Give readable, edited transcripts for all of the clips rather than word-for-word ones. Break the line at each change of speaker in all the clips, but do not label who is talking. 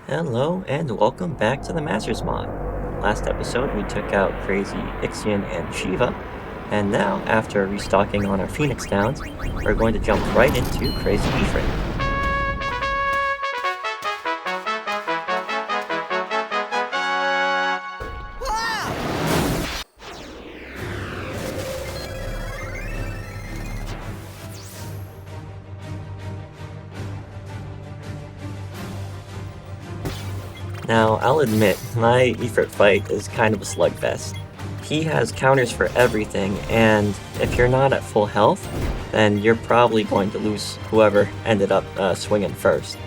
Hello and welcome back to the Masters mod. Last episode we took out Crazy Ixion and Shiva, and now after restocking on our Phoenix Downs, we're going to jump right into Crazy Ifrit. Now, I'll admit, my Ifrit fight is kind of a slugfest. He has counters for everything, and if you're not at full health, then you're probably going to lose whoever ended up swinging first.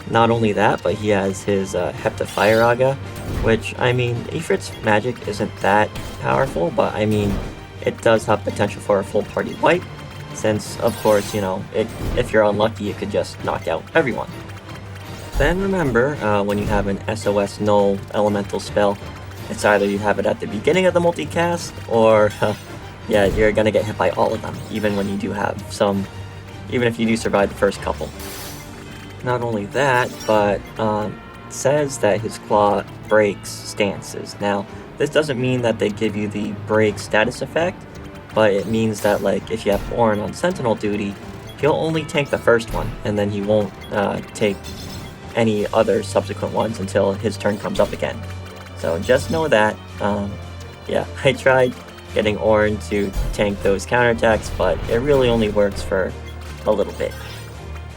Not only that, but he has his Hepta Fire Aga, which, I mean, Ifrit's magic isn't that powerful, but I mean, it does have potential for a full party wipe, since, of course, if you're unlucky, it could just knock out everyone. Then remember, when you have an SOS null elemental spell, it's either you have it at the beginning of the multicast, or yeah, you're gonna get hit by all of them, even when you do have some, even if you do survive the first couple. Not only that, but it says that his claw breaks stances. Now, this doesn't mean that they give you the break status effect, but it means that, like, if you have Ornn on sentinel duty, he'll only tank the first one, and then he won't take any other subsequent ones until his turn comes up again. So just know that. Yeah, I tried getting Ornn to tank those counterattacks, but it really only works for a little bit.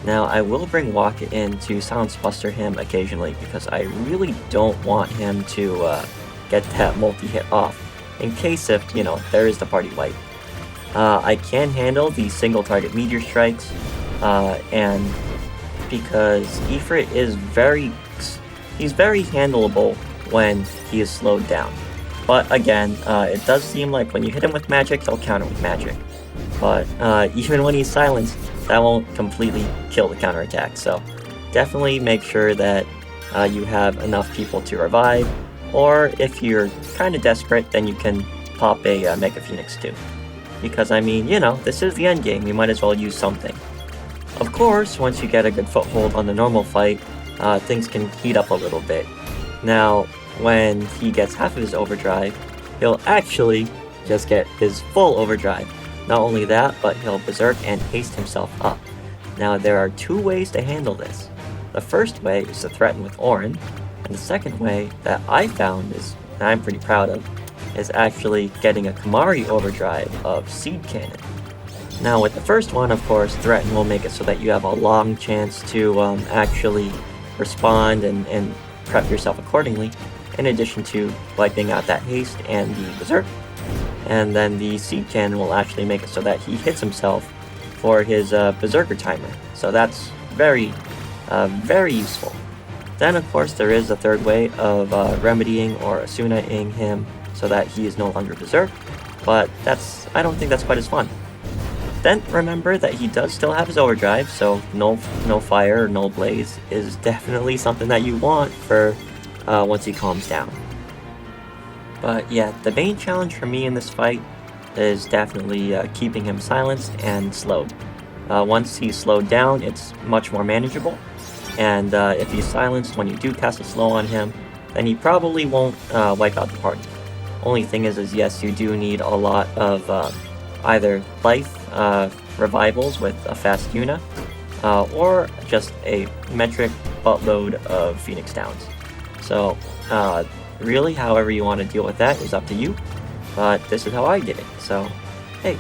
Now, I will bring Waka in to Silence Buster him occasionally because I really don't want him to get that multi-hit off, in case if, there is the party wipe. I can handle the single target meteor strikes, and because Ifrit is he's very handleable when he is slowed down. But again, it does seem like when you hit him with magic, he'll counter with magic. But even when he's silenced, that won't completely kill the counterattack. So definitely make sure that you have enough people to revive, or if you're kind of desperate, then you can pop a Mega Phoenix too. Because I mean, this is the end game, you might as well use something. Of course, once you get a good foothold on the normal fight, things can heat up a little bit. Now, when he gets half of his overdrive, he'll actually just get his full overdrive. Not only that, but he'll berserk and haste himself up. Now, there are two ways to handle this. The first way is to threaten with Ornn, and the second way that I found and I'm pretty proud of, is actually getting a Kamari overdrive of Seed Cannon. Now with the first one, of course, Threaten will make it so that you have a long chance to actually respond and prep yourself accordingly, in addition to wiping out that haste and the berserk. And then the Seed Cannon will actually make it so that he hits himself for his berserker timer. So that's very, very useful. Then of course there is a third way of remedying or Asuna-ing him so that he is no longer berserk, but I don't think that's quite as fun. Then remember that he does still have his overdrive, so no fire or no blaze is definitely something that you want for once he calms down. But yeah, the main challenge for me in this fight is definitely keeping him silenced and slowed. Once he's slowed down, it's much more manageable, and if he's silenced when you do cast a slow on him, then he probably won't wipe out the party. Only thing is yes, you do need a lot of either life revivals with a fast Yuna, or just a metric buttload of Phoenix Downs. So really, however you want to deal with that is up to you, but this is how I did it. So hey,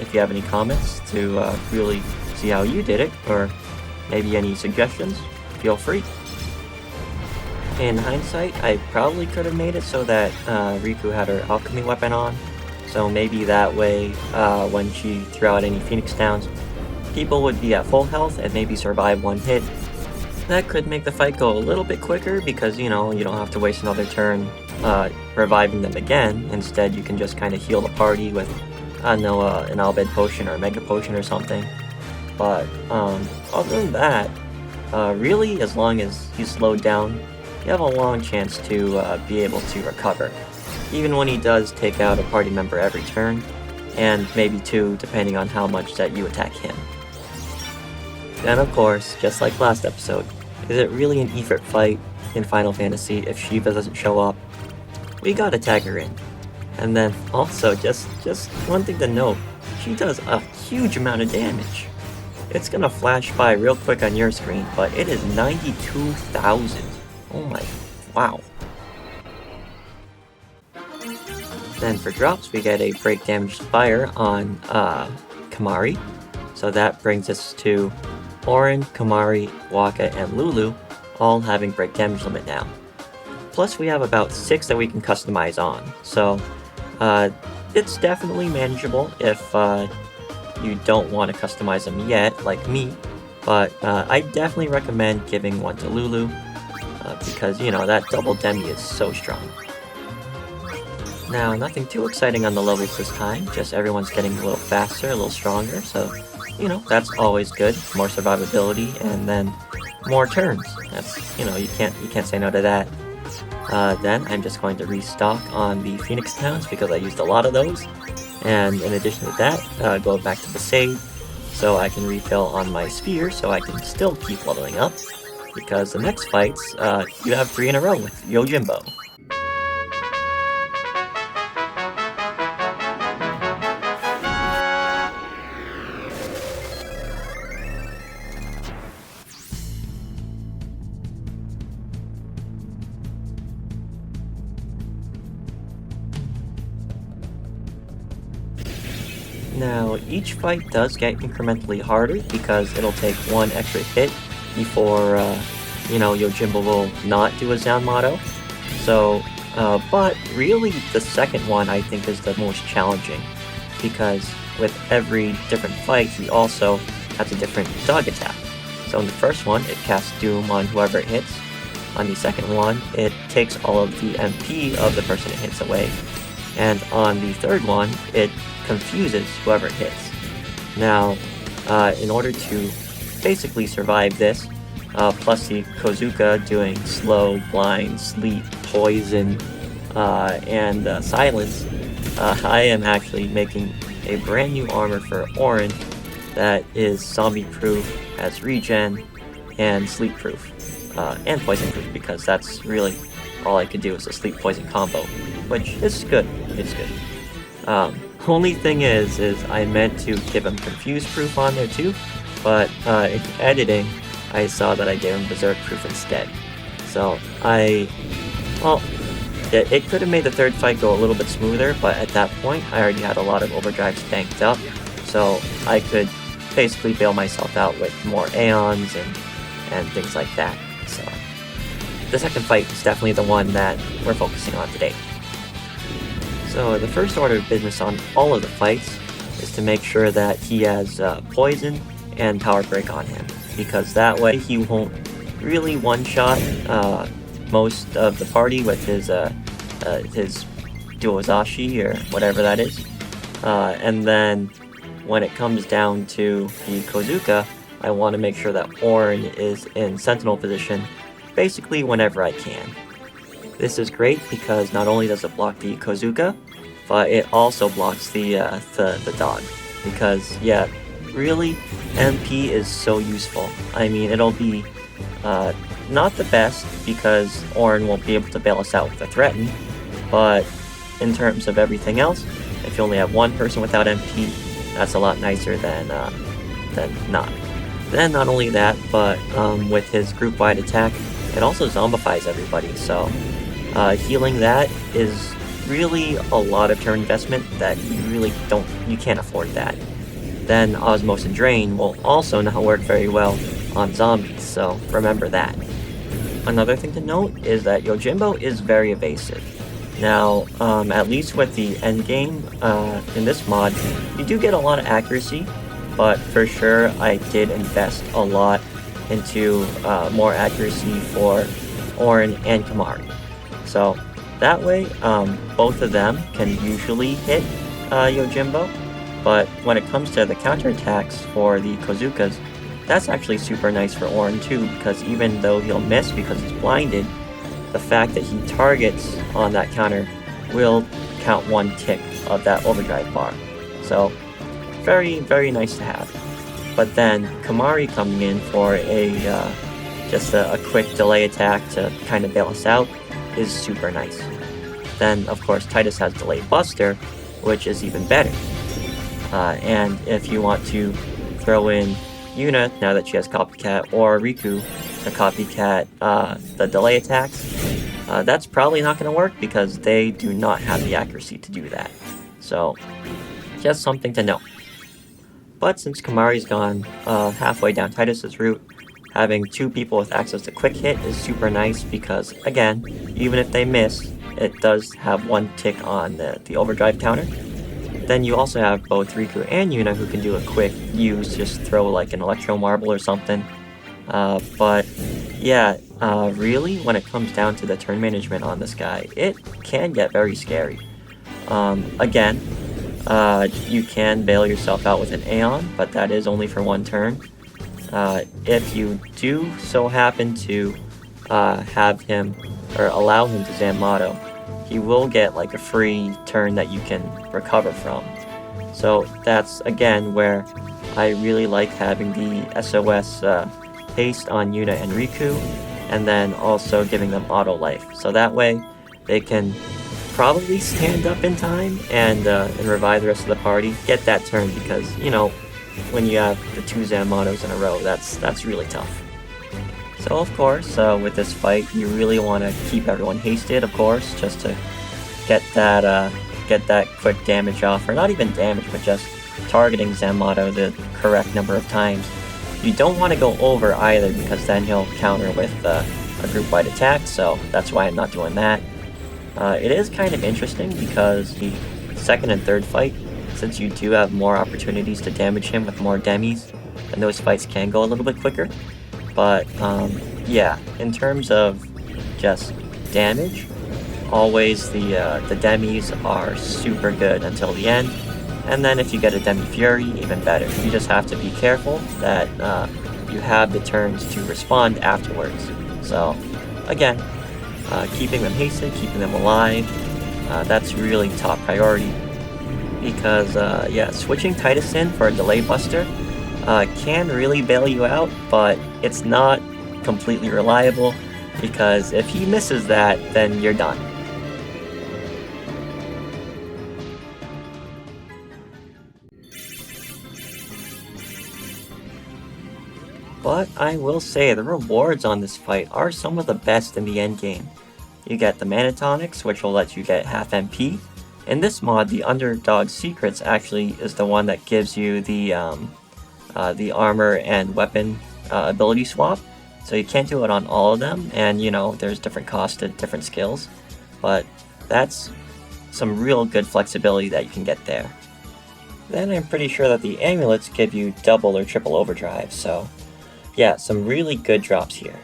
if you have any comments to really see how you did it, or maybe any suggestions, feel free. In hindsight, I probably could have made it so that Riku had her alchemy weapon on, so maybe that way, when she threw out any Phoenix Downs, people would be at full health and maybe survive one hit. That could make the fight go a little bit quicker because, you don't have to waste another turn reviving them again. Instead, you can just kind of heal the party with, an Albed Potion or a Mega Potion or something. But other than that, really, as long as he's slowed down, you have a long chance to be able to recover, even when he does take out a party member every turn, and maybe two depending on how much that you attack him. Then of course, just like last episode, is it really an Ifrit fight? in Final Fantasy, if Shiva doesn't show up, we gotta tag her in. And then also, just one thing to note, she does a huge amount of damage. It's gonna flash by real quick on your screen, but it is 92,000. Oh my, wow. Then for drops, we get a break damage fire on Kimahri. So that brings us to Auron, Kimahri, Wakka, and Lulu all having break damage limit now. Plus we have about 6 that we can customize on. So it's definitely manageable if you don't want to customize them yet, like me. But I definitely recommend giving one to Lulu because, you know, that double demi is so strong. Now, nothing too exciting on the levels this time, just everyone's getting a little faster, a little stronger, so, you know, that's always good. More survivability, and then more turns. That's, you know, you can't say no to that. Then I'm just going to restock on the Phoenix Towns because I used a lot of those. And in addition to that, go back to the save so I can refill on my Sphere so I can still keep leveling up. Because the next fights, you have 3 in a row with Yojimbo. Now, each fight does get incrementally harder because it'll take 1 extra hit before, you know, Yojimbo will not do a Zanmato. So, but really the second one I think is the most challenging because with every different fight he also has a different dog attack. So in the first one it casts Doom on whoever it hits. On the second one it takes all of the MP of the person it hits away. And on the third one it confuses whoever it hits. Now, in order to basically survive this, plus the Kozuka doing slow, blind, sleep, poison, and silence, I am actually making a brand new armor for Auron that is zombie proof, has regen, and sleep proof, and poison proof, because that's really all I could do is a sleep poison combo, which is good. It's good. Only thing is I meant to give him confuse proof on there too, but in editing I saw that I gave him berserk proof instead. So it could have made the third fight go a little bit smoother, but at that point I already had a lot of overdrives banked up, so I could basically bail myself out with more Aeons and things like that. So the second fight is definitely the one that we're focusing on today. So the first order of business on all of the fights is to make sure that he has poison and power break on him, because that way he won't really one-shot most of the party with his Duozashi or whatever that is. And then when it comes down to the Kozuka, I want to make sure that Auron is in sentinel position basically whenever I can. This is great because not only does it block the Kozuka, but it also blocks the dog. Because, yeah, really, MP is so useful. I mean, it'll be not the best because Auron won't be able to bail us out with a threaten, but in terms of everything else, if you only have one person without MP, that's a lot nicer than not. Then not only that, but with his group-wide attack, it also zombifies everybody, so healing that is really a lot of turn investment that you can't afford that. Then Osmose and Drain will also not work very well on zombies, so remember that. Another thing to note is that Yojimbo is very evasive. Now, at least with the endgame in this mod, you do get a lot of accuracy, but for sure I did invest a lot into more accuracy for Auron and Kimahri. So that way, both of them can usually hit Yojimbo, but when it comes to the counterattacks for the Kozukas, that's actually super nice for Auron too, because even though he'll miss because he's blinded, the fact that he targets on that counter will count 1 tick of that overdrive bar. So very, very nice to have. But then Kimahri coming in for a just a quick delay attack to kind of bail us out is super nice. Then, of course, Titus has Delay Buster, which is even better. And if you want to throw in Yuna, now that she has Copycat, or Riku to Copycat the delay attacks, that's probably not going to work because they do not have the accuracy to do that. So, just something to know. But since Kimahri's gone halfway down Titus's route, having two people with access to Quick Hit is super nice because, again, even if they miss, it does have one tick on the overdrive counter. Then you also have both Riku and Yuna who can do a quick use, just throw like an Electro Marble or something. But yeah, really, when it comes down to the turn management on this guy, it can get very scary. Again, you can bail yourself out with an Aeon, but that is only for one turn. If you do so happen to have him, or allow him to Zanmato, he will get like a free turn that you can recover from. So that's again where I really like having the SOS haste on Yuna and Riku, and then also giving them auto life. So that way they can probably stand up in time and revive the rest of the party, get that turn, because you know when you have the two Zanmatos in a row, that's really tough. So of course, with this fight, you really want to keep everyone hasted, of course, just to get that quick damage off, or not even damage, but just targeting Zanmato the correct number of times. You don't want to go over either, because then he'll counter with a group-wide attack, so that's why I'm not doing that. It is kind of interesting because the second and third fight, since you do have more opportunities to damage him with more demis, and those fights can go a little bit quicker. But yeah, in terms of just damage, always the demis are super good until the end. And then if you get a Demi Fury, even better. You just have to be careful that you have the turns to respond afterwards. So again, keeping them hasted, keeping them alive, that's really top priority. Because yeah, switching Titus in for a Delay Buster can really bail you out, but it's not completely reliable, because if he misses that, then you're done. But I will say the rewards on this fight are some of the best in the endgame. You get the Mana Tonics, which will let you get half MP. In this mod, the Underdog Secrets actually is the one that gives you the armor and weapon ability swap. So you can't do it on all of them, and you know, there's different costs to different skills. But that's some real good flexibility that you can get there. Then I'm pretty sure that the amulets give you double or triple overdrive, so yeah, some really good drops here.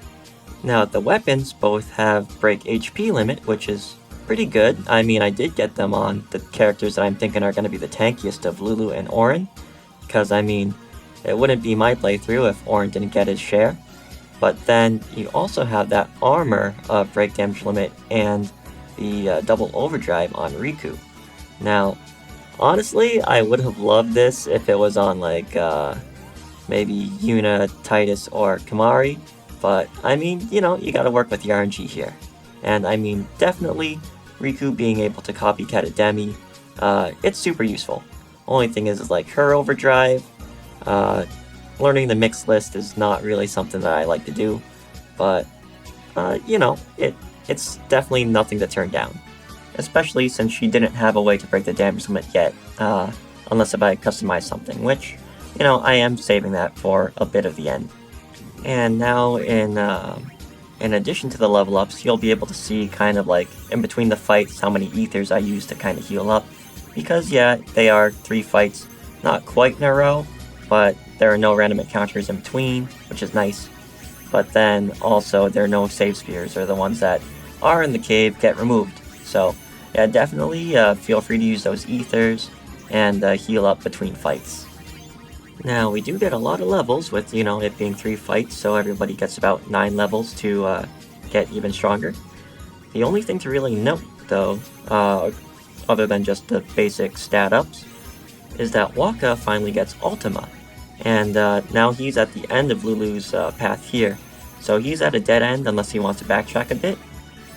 Now the weapons both have break HP limit, which is pretty good. I mean, I did get them on the characters that I'm thinking are going to be the tankiest of Lulu and Auron, because I mean, it wouldn't be my playthrough if Auron didn't get his share. But then you also have that armor of break damage limit and the double overdrive on Riku. Now, honestly, I would have loved this if it was on like maybe Yuna, Titus, or Kimahri, but I mean, you know, you gotta work with the RNG here. And I mean, definitely Riku being able to copycat a Demi, it's super useful. Only thing is like her overdrive, learning the mix list is not really something that I like to do, but you know, it's definitely nothing to turn down. Especially since she didn't have a way to break the damage limit yet, unless if I customize something, which, you know, I am saving that for a bit of the end. And now in addition to the level ups, you'll be able to see kind of like in between the fights how many ethers I use to kind of heal up. Because yeah, they are 3 fights, not quite in a row, but there are no random encounters in between, which is nice. But then also there are no save spears, or the ones that are in the cave get removed. So yeah, definitely feel free to use those ethers and heal up between fights. Now, we do get a lot of levels with, you know, it being 3 fights, so everybody gets about 9 levels to get even stronger. The only thing to really note, though, other than just the basic stat ups, is that Wakka finally gets Ultima. And now he's at the end of Lulu's path here, So he's at a dead end unless he wants to backtrack a bit.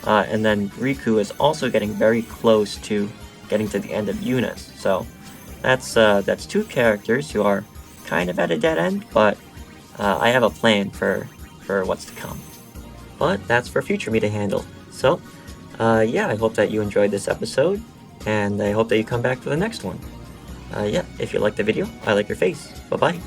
And then Riku is also getting very close to getting to the end of Yuna's. So that's two characters who are kind of at a dead end, but I have a plan for what's to come. But that's for future me to handle. So, yeah, I hope that you enjoyed this episode, and I hope that you come back for the next one. Yeah, if you liked the video, I like your face. Bye-bye.